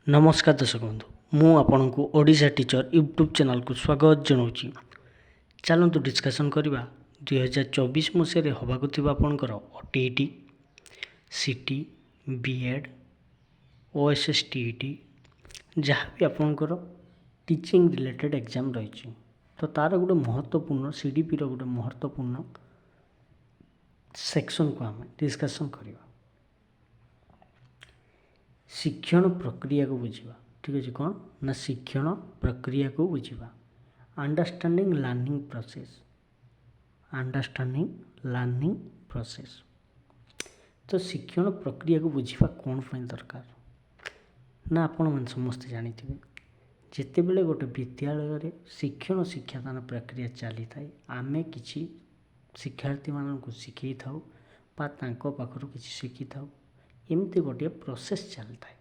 नमस्कार दर्शक बंधु मु आपण को ओडिशा टीचर यूट्यूब चैनल को स्वागत जनाऊँगी। चलतु डिस्कसन करवा 2024 मसीह होबाकु आपणकर ओटीईटी सीटी बीएड ओएसएस टीईटी जहाँ भी आपणकर टीचिंग रिलेटेड एग्जाम रही तो तार गोटे महत्वपूर्ण सीडीपी गोटे महत्वपूर्ण सेक्शन को आम डिस्कसन करवा। शिक्षण प्रक्रिया को बुझा ठीक अच्छे कौन ना शिक्षण प्रक्रिया को बुझा अंडरस्टैंडिंग लर्निंग प्रोसेस तो शिक्षण प्रक्रिया को बुझा कौन पर दरकार ना आपण मैंने समस्ते जानी जिते बड़े गोटे विद्यालय शिक्षण शिक्षादान प्रक्रिया चली थाए आमे किसी शिक्षार्थी मानक शिखई था पाखर किसी शिखी था एमती गोटे प्रोसेस चलता है।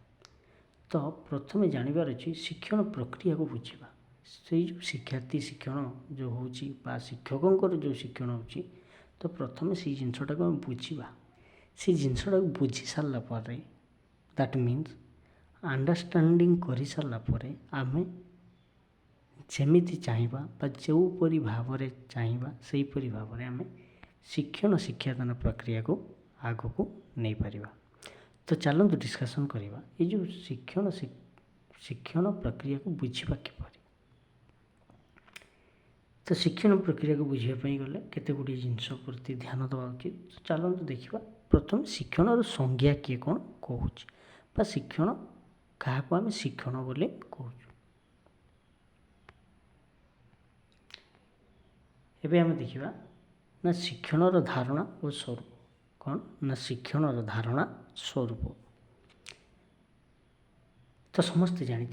तो प्रथम जानवर अच्छी शिक्षण प्रक्रिया को बुझा से जो शिक्षार्थी शिक्षण जो हो शिक्षकों जो शिक्षण हो तो प्रथम से जिनटा को बुझा से जिनटा को बुझी सारापर दैट मीन्स अंडरस्टैंडिंग कर सारापर आम जमीती चाहिए जोपरी भाव चाहिए से भाव में आम शिक्षण शिक्षादान प्रक्रिया को आग को नहीं पारिबा। तो चलतु डिस्कसन करवा ये जो शिक्षण प्रक्रिया को बुझा किपरि। तो शिक्षण प्रक्रिया को बुझापी गले केते गुडी जिनस प्रति ध्यान देवा उचित। चलतु देखा प्रथम शिक्षण संज्ञा किए कौन कहूँ शिक्षण क्या आम शिक्षण बोले कहूँ। एबे आम देखा ना शिक्षण धारणा और स्वरूप कौन ना शिक्षण धारणा स्वरूप। तो समस्ते जानी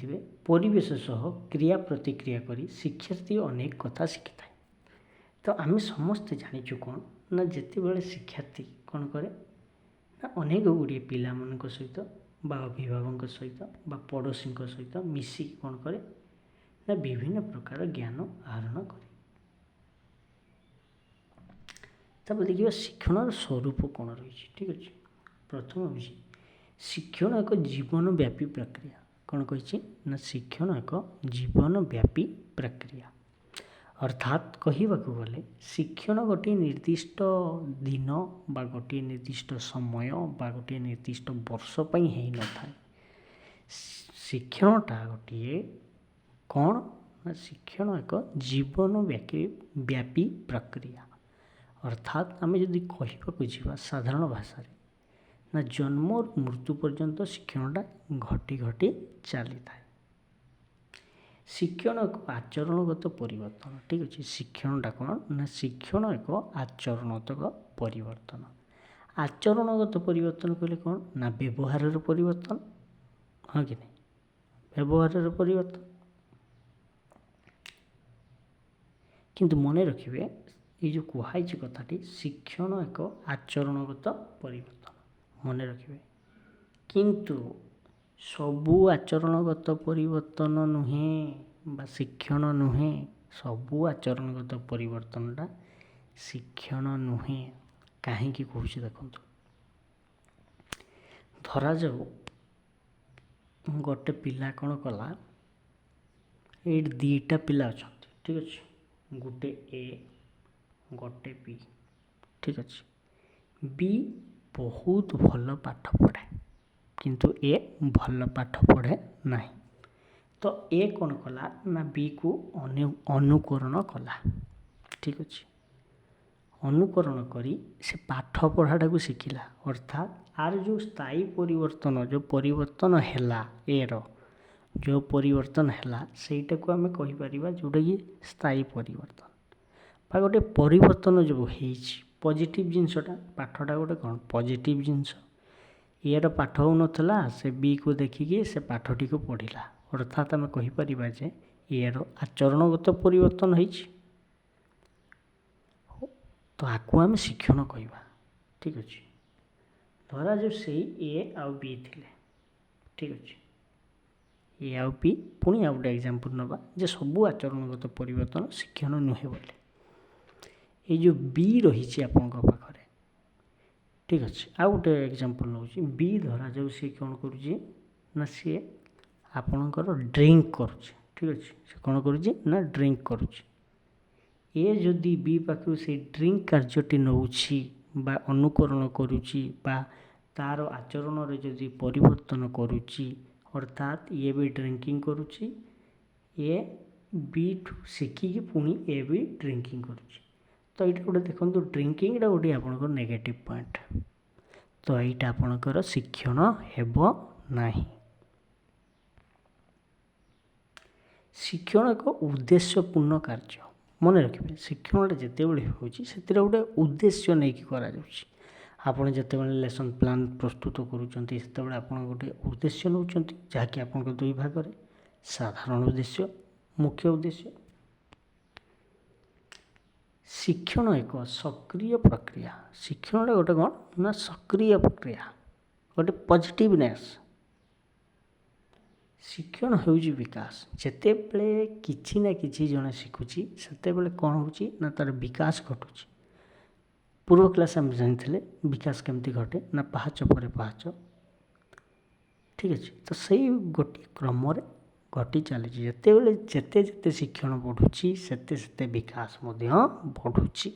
परिवेश सह क्रिया प्रतिक्रिया करी शिक्षार्थी अनेक कथा शिखी थाए। तो आम समस्ते जानीचु कौन ना जिते बड़े शिक्षार्थी कौन करे ना अनेक गुड़िए पिला मान सहित अभिभावक सहित पड़ोशी सहित मिसिक कौन करे ना विभिन्न प्रकार ज्ञान आहरण करे। तब देखिए शिक्षण स्वरूप कौन रही ठीक अच्छे। प्रथम हूँ शिक्षण एक जीवनव्यापी प्रक्रिया कौन कही ना शिक्षण एक जीवनव्यापी प्रक्रिया अर्थात कहवाक गले शिक्षण गोटे निर्दिष्ट दिन बा गोटे निर्दिष्ट समय बा गोटे निर्दिष्ट वर्ष पर हो न था। शिक्षणटा गोटे कौन ना शिक्षण एक जीवनव्यापी प्रक्रिया अर्थात आम जदि कहवाक जा साधारण भाषा ना जन्म और मृत्यु पर्यंत शिक्षणटा घटी घटी चली थाए। शिक्षण एक आचरणगत परिवर्तन ठीक अच्छे। शिक्षणटा कौन ना शिक्षण एक आचरणगत परिवर्तन। आचरणगत परिवर्तन कहले कौन ना व्यवहार परिवर्तन हाँ कि नहीं व्यवहार परिवर्तन। किंतु मन रखिए ये जो कहुई कथाटी शिक्षण एक आचरणगत परिवर्तन मन रखिए किंतु सबू आचरणगत परिवर्तन नुहे बा शिक्षण नुहे सबू आचरणगत परिवर्तनटा शिक्षण नुहे कहीं कहूँ देखो धरा जाऊ गोटे पिला कौन कला ये दीटा पिला अच्छा ठीक अच्छे गोटे ए गोटे बी ठीक अच्छे बी बहुत भल पाठ पढ़े किंतु ए भल पाठ पढ़े नहीं। तो ए कौन कला ना बी को अनुकरण कला ठीक अच्छे अनुकरण करी से पाठ पढ़ाटा को शिखिला अर्थात आर जो स्थायी परिवर्तन हैला ए रो जो परिवर्तन हैला सेटा को आम कहीपर जोटा कि स्थायी परिवर्तन बा गोटे परिवर्तन जो है पॉजिटिव जिनसटा पाठटा गोटे कौन पॉजिटिव जिनस यार पाठ हो नाला से बी को देखिकी से पाठटी को पढ़ला अर्थात आम कहीपर जे यार आचरणगत परिवर्तन हो तो आपको आम शिक्षण कहवा ठीक अच्छे। धरा जो से ए आउ बी थे ठीक अच्छे ए आउ बी पुणी आ गए एग्जाम्पल नवा जे सबू आचरणगत परिवर्तन शिक्षण नुहे बोले ये जो बी रही आपण पाखे ठीक अच्छे। आ गोटे एग्जाम्पल नौ बी धरा जाऊ सी कौन करुँचे ना सी ଆପଣଙ୍କର ଡ୍ରିଙ୍କ କରୁଛି, ଠିକ୍ ଅଛି। ସେ କ'ଣ କରୁଛି ନା ଡ୍ରିଙ୍କ କରୁଛି। ଏ ଯଦି ବି ପାଖରୁ ସେଇ ଡ୍ରିଙ୍କ କାର୍ଯ୍ୟଟି ନେଉଛି ବା ଅନୁକରଣ କରୁଛି ବା ତା'ର ଆଚରଣରେ ଯଦି ପରିବର୍ତ୍ତନ କରୁଛି, ଅର୍ଥାତ୍ ଇଏ ବି ଡ୍ରିଙ୍କିଂ କରୁଛି, ଏ ବିଠୁ ଶିଖିକି ପୁଣି ଏ ବି ଡ୍ରିଙ୍କିଂ କରୁଛି। ତ ଏଇଟା ଗୋଟେ ଦେଖନ୍ତୁ, ଡ୍ରିଙ୍କିଂଟା ଗୋଟେ ଆପଣଙ୍କର ନେଗେଟିଭ୍ ପଏଣ୍ଟ। ତ ଏଇଟା ଆପଣଙ୍କର ଶିକ୍ଷଣ ହେବ ନାହିଁ। ଶିକ୍ଷଣ ଏକ ଉଦ୍ଦେଶ୍ୟପୂର୍ଣ୍ଣ କାର୍ଯ୍ୟ। ମନେ ରଖିବେ, ଶିକ୍ଷଣଟା ଯେତେବେଳେ ହେଉଛି ସେଥିରେ ଗୋଟେ ଉଦ୍ଦେଶ୍ୟ ନେଇକି କରାଯାଉଛି। ଆପଣ ଯେତେବେଳେ ଲେସନ୍ ପ୍ଲାନ୍ ପ୍ରସ୍ତୁତ କରୁଛନ୍ତି ସେତେବେଳେ ଆପଣ ଗୋଟେ ଉଦ୍ଦେଶ୍ୟ ନେଉଛନ୍ତି, ଯାହାକି ଆପଣଙ୍କ ଦୁଇ ଭାଗରେ, ସାଧାରଣ ଉଦ୍ଦେଶ୍ୟ, ମୁଖ୍ୟ ଉଦ୍ଦେଶ୍ୟ। ଶିକ୍ଷଣ ଏକ ସକ୍ରିୟ ପ୍ରକ୍ରିୟା। ଶିକ୍ଷଣଟା ଗୋଟେ କ'ଣ ନା ସକ୍ରିୟ ପ୍ରକ୍ରିୟା, ଗୋଟେ ପଜିଟିଭନେସ୍। ଶିକ୍ଷଣ ହେଉଛି ବିକାଶ। ଯେତେବେଳେ କିଛି ନା କିଛି ଜଣେ ଶିଖୁଛି ସେତେବେଳେ କ'ଣ ହେଉଛି ନା ତା'ର ବିକାଶ ଘଟୁଛି। ପୂର୍ବ କ୍ଲାସ୍ ଆମେ ଜାଣିଥିଲେ ବିକାଶ କେମିତି ଘଟେ ନା ପାହାଚ ପରେ ପାହାଚ, ଠିକ୍ ଅଛି। ତ ସେଇ ଗୋଟିଏ କ୍ରମରେ ଘଟି ଚାଲିଛି। ଯେତେବେଳେ ଯେତେ ଯେତେ ଶିକ୍ଷଣ ବଢ଼ୁଛି ସେତେ ସେତେ ବିକାଶ ମଧ୍ୟ ବଢ଼ୁଛି।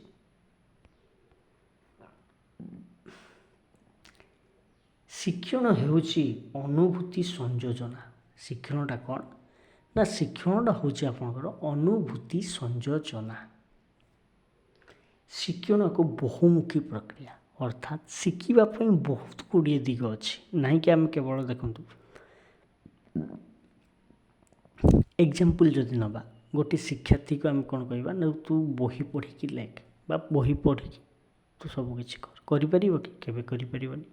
ଶିକ୍ଷଣ ହେଉଛି ଅନୁଭୂତି ସଂଯୋଜନା। ଶିକ୍ଷଣଟା କ'ଣ ନା ଶିକ୍ଷଣଟା ହେଉଛି ଆପଣଙ୍କର ଅନୁଭୂତି ସଂଯୋଜନା। ଶିକ୍ଷଣ ଏକ ବହୁମୁଖୀ ପ୍ରକ୍ରିୟା, ଅର୍ଥାତ୍ ଶିଖିବା ପାଇଁ ବହୁତ ଗୁଡ଼ିଏ ଦିଗ ଅଛି। ନାହିଁକି ଆମେ କେବଳ ଦେଖନ୍ତୁ ଏକ୍ଜାମ୍ପଲ୍ ଯଦି ନେବା, ଗୋଟେ ଶିକ୍ଷାର୍ଥୀକୁ ଆମେ କ'ଣ କହିବା ନା ତୁ ବହି ପଢ଼ିକି ଲେଖ ବା ବହି ପଢ଼ିକି ତୁ ସବୁ କିଛି କରିପାରିବ କି? କେବେ କରିପାରିବନି।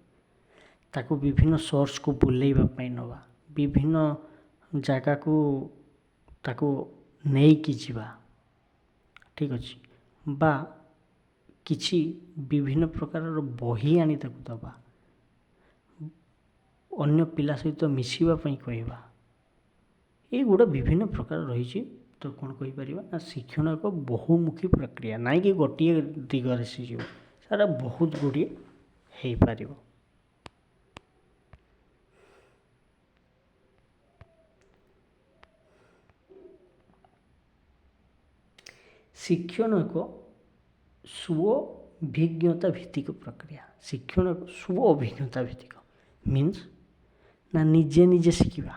ତାକୁ ବିଭିନ୍ନ ସୋର୍ସକୁ ବୁଲେଇବା ପାଇଁ ନେବା, ବିଭିନ୍ନ ଜାଗାକୁ ତାକୁ ନେଇକି ଯିବା, ଠିକ୍ ଅଛି। ବା କିଛି ବିଭିନ୍ନ ପ୍ରକାରର ବହି ଆଣି ତାକୁ ଦେବା, ଅନ୍ୟ ପିଲା ସହିତ ମିଶିବା ପାଇଁ କହିବା, ଏଇଗୁଡ଼ା ବିଭିନ୍ନ ପ୍ରକାର ରହିଛି। ତ କ'ଣ କହିପାରିବା ନା ଶିକ୍ଷଣ ଏକ ବହୁମୁଖୀ ପ୍ରକ୍ରିୟା, ନାହିଁକି ଗୋଟିଏ ଦିଗରେ ଶିଖିବ, ସେଟା ବହୁତ ଗୁଡ଼ିଏ ହେଇପାରିବ। ଶିକ୍ଷଣ ଏକ ସ୍ୱ-ଅଭିଜ୍ଞତା ଭିତ୍ତିକ ପ୍ରକ୍ରିୟା। ଶିକ୍ଷଣ ଏକ ସ୍ୱ-ଅଭିଜ୍ଞତା ଭିତ୍ତିକ ମିନ୍ସ ନା ନିଜେ ନିଜେ ଶିଖିବା।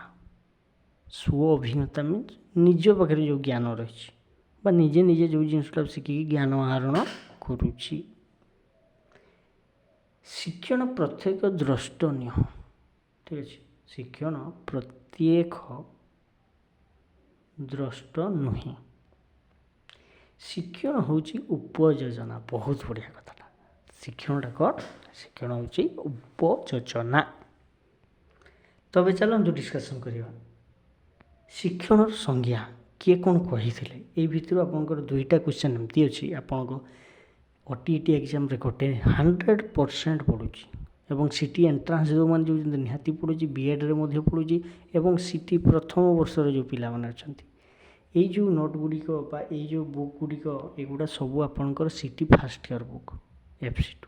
ସ୍ୱ-ଅଭିଜ୍ଞତା ମିନ୍ସ ନିଜ ପାଖରେ ଯେଉଁ ଜ୍ଞାନ ରହିଛି ବା ନିଜେ ନିଜେ ଯେଉଁ ଜିନିଷଟା ଶିଖିକି ଜ୍ଞାନ ଆହରଣ କରୁଛି। ଶିକ୍ଷଣ ପ୍ରତ୍ୟେକ ଦ୍ରଷ୍ଟନୀୟ, ଠିକ୍ ଅଛି। ଶିକ୍ଷଣ ପ୍ରତ୍ୟେକ ଦ୍ରଷ୍ଟ ନୁହେଁ। ଶିକ୍ଷଣ ହେଉଛି ଉପଯୋଜନା। ବହୁତ ବଢ଼ିଆ କଥାଟା। ଶିକ୍ଷଣଟା କ'ଣ? ଶିକ୍ଷଣ ହେଉଛି ଉପଯୋଜନା। ତବେ ଚାଲନ୍ତୁ ଡିସ୍କସନ୍ କରିବା। ଶିକ୍ଷଣର ସଂଜ୍ଞା କିଏ କ'ଣ କହିଥିଲେ? ଏଇ ଭିତରୁ ଆପଣଙ୍କର ଦୁଇଟା କ୍ୱେଶ୍ଚନ୍ ଏମିତି ଅଛି ଆପଣଙ୍କ OTET ଏକ୍ଜାମ୍ରେ ଗୋଟେ 100% ପଡ଼ୁଛି ଏବଂ ସିଟି ଏଣ୍ଟ୍ରାନ୍ସ ଯେଉଁମାନେ ଯେଉଁଛନ୍ତି ନିହାତି ପଡ଼ୁଛି, ବିଏଡ଼୍ରେ ମଧ୍ୟ ପଡ଼ୁଛି ଏବଂ ସିଟି ପ୍ରଥମ ବର୍ଷର ଯେଉଁ ପିଲାମାନେ ଅଛନ୍ତି, ଏଇ ଯେଉଁ ନୋଟ୍ ଗୁଡ଼ିକ ବା ଏଇ ଯେଉଁ ବୁକ୍ ଗୁଡ଼ିକ ଏଗୁଡ଼ା ସବୁ ଆପଣଙ୍କର city first year book FC2।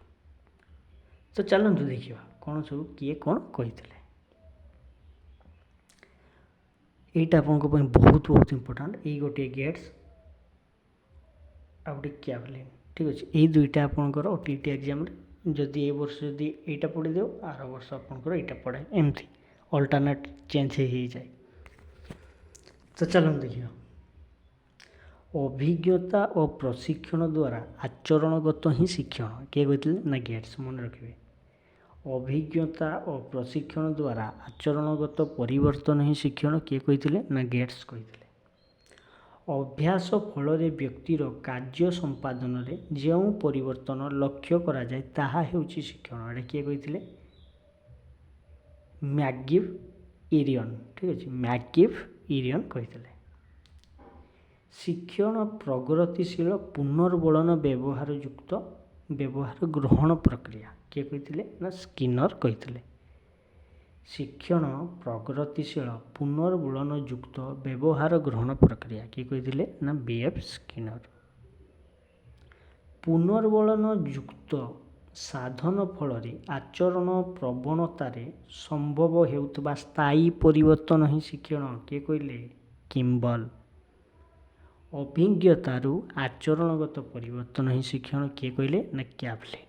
ତ ଚାଲନ୍ତୁ ଦେଖିବା କ'ଣ ସବୁ କିଏ କ'ଣ କହିଥିଲେ। এইটা ଆପଣଙ୍କ ପାଇଁ ବହୁତ ଇମ୍ପୋର୍ଟାଣ୍ଟ। ଏଇ ଗୋଟିଏ ଗେଟ୍ସ ଆଉ ଗୋଟେ କ୍ୟାଭଲିନ୍, ଠିକ୍ ଅଛି। ଏଇ ଦୁଇଟା ଆପଣଙ୍କର OTET ଏକ୍ଜାମ୍ରେ ଯଦି ଏ ବର୍ଷ ଯଦି ଏଇଟା ପଢ଼ିଦେବ, ଆର ବର୍ଷ ଆପଣଙ୍କର ଏଇଟା ପଢ଼େ, ଏମିତି ଅଲ୍ଟରନେଟ୍ ଚେଞ୍ଜ ହେଇଯାଏ। ତ ଚାଲନ୍ତୁ ଦେଖିବା। ଅଭିଜ୍ଞତା ଓ ପ୍ରଶିକ୍ଷଣ ଦ୍ୱାରା ଆଚରଣଗତ ହିଁ ଶିକ୍ଷଣ। କିଏ କହିଥିଲେ ନା ଗେଟ୍ସ। ମନେ ରଖିବେ, ଅଭିଜ୍ଞତା ଓ ପ୍ରଶିକ୍ଷଣ ଦ୍ୱାରା ଆଚରଣଗତ ପରିବର୍ତ୍ତନ ହିଁ ଶିକ୍ଷଣ। କିଏ କହିଥିଲେ ନା ଗେଟ୍ସ କହିଥିଲେ। ଅଭ୍ୟାସ ଫଳରେ ବ୍ୟକ୍ତିର କାର୍ଯ୍ୟ ସମ୍ପାଦନରେ ଯେଉଁ ପରିବର୍ତ୍ତନ ଲକ୍ଷ୍ୟ କରାଯାଏ ତାହା ହେଉଛି ଶିକ୍ଷଣ। ଏଇଟା କିଏ କହିଥିଲେ? ମ୍ୟାକ୍ଗିଭ୍ ଇରିଅନ୍, ଠିକ୍ ଅଛି। ମ୍ୟାକ୍ଗିଭ୍ ଇରିଅନ୍ କହିଥିଲେ। ଶିକ୍ଷଣ ପ୍ରଗତିଶୀଳ ପୁନର୍ବଳନ ବ୍ୟବହାର ଗ୍ରହଣ ପ୍ରକ୍ରିୟା। କିଏ କହିଥିଲେ ନା ସ୍କିନର କହିଥିଲେ। ଶିକ୍ଷଣ ପ୍ରଗତିଶୀଳ ପୁନର୍ବଳନ ଯୁକ୍ତ ବ୍ୟବହାର ଗ୍ରହଣ ପ୍ରକ୍ରିୟା। କିଏ କହିଥିଲେ ନା BF ସ୍କିନର। ପୁନର୍ବଳନ ଯୁକ୍ତ ସାଧନ ଫଳରେ ଆଚରଣ ପ୍ରବଣତାରେ ସମ୍ଭବ ହେଉଥିବା ସ୍ଥାୟୀ ପରିବର୍ତ୍ତନ ହିଁ ଶିକ୍ଷଣ। କିଏ କହିଲେ? କିମ୍ବଲ। ଅଭିଜ୍ଞତାରୁ ଆଚରଣଗତ ପରିବର୍ତ୍ତନ ହିଁ ଶିକ୍ଷଣ। କିଏ କହିଲେ? ନା କ୍ୟାଭଲିନ୍।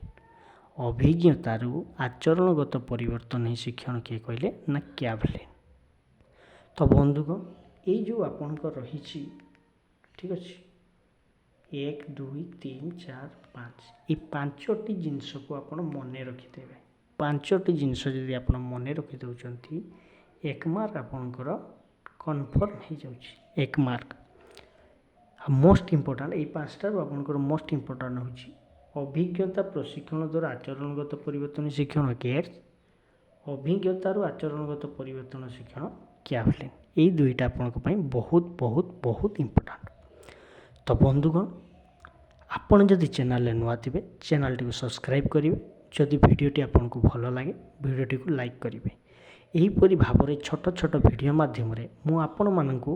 ଅଭିଜ୍ଞତାରୁ ଆଚରଣଗତ ପରିବର୍ତ୍ତନ ହିଁ ଶିକ୍ଷଣ। କିଏ କହିଲେ? ନା କ୍ୟାଭଲିନ୍। ତ ବନ୍ଧୁଗଣ, ଏଇ ଯେଉଁ ଆପଣଙ୍କର ରହିଛି, ଠିକ୍ ଅଛି, 1 2 3 4 5, এই ପାଞ୍ଚଟି ଜିନିଷକୁ ଆପଣ ମନେ ରଖିଦେବେ। ପାଞ୍ଚଟି ଜିନିଷ ଯଦି ଆପଣ ମନେ ରଖିଦେଉଛନ୍ତି, 1 ମାର୍କ ଆପଣଙ୍କର କନଫର୍ମ ହେଇଯାଉଛି। 1 ମାର୍କ। ଆଉ ମୋଷ୍ଟ ଇମ୍ପୋର୍ଟାଣ୍ଟ, ଏଇ ପାଞ୍ଚଟାରୁ ଆପଣଙ୍କର ମୋଷ୍ଟ ଇମ୍ପୋର୍ଟାଣ୍ଟ ହେଉଛି ଅଭିଜ୍ଞତା ପ୍ରଶିକ୍ଷଣ ଦ୍ୱାରା ଆଚରଣଗତ ପରିବର୍ତ୍ତନ ଶିକ୍ଷଣ ଗେଟ୍ସ, ଅଭିଜ୍ଞତାରୁ ଆଚରଣଗତ ପରିବର୍ତ୍ତନ ଶିକ୍ଷଣ କ୍ୟାଭଲିନ୍। ଏଇ ଦୁଇଟା ଆପଣଙ୍କ ପାଇଁ ବହୁତ ବହୁତ ବହୁତ ଇମ୍ପୋର୍ଟାଣ୍ଟ। ତ ବନ୍ଧୁଗଣ, ଆପଣ ଯଦି ଚ୍ୟାନେଲରେ ନୂଆ ଥିବେ ଚ୍ୟାନେଲଟିକୁ ସବସ୍କ୍ରାଇବ୍ କରିବେ। ଯଦି ଭିଡ଼ିଓଟି ଆପଣଙ୍କୁ ଭଲ ଲାଗେ ଭିଡ଼ିଓଟିକୁ ଲାଇକ୍ କରିବେ। ଏହିପରି ଭାବରେ ଛୋଟ ଛୋଟ ଭିଡ଼ିଓ ମାଧ୍ୟମରେ ମୁଁ ଆପଣମାନଙ୍କୁ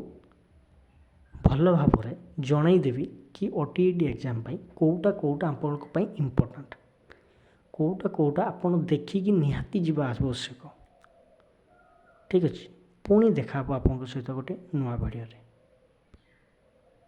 ଭଲ ଭାବରେ ଜଣାଇଦେବି କି OTET ଏକ୍ଜାମ୍ ପାଇଁ କେଉଁଟା ଆପଣଙ୍କ ପାଇଁ ଇମ୍ପୋର୍ଟାଣ୍ଟ, କେଉଁଟା ଆପଣ ଦେଖିକି ନିହାତି ଯିବା ଆବଶ୍ୟକ। ଠିକ୍ ଅଛି, ପୁଣି ଦେଖା ହେବ ଆପଣଙ୍କ ସହିତ ଗୋଟେ ନୂଆ ଭିଡ଼ିଓରେ।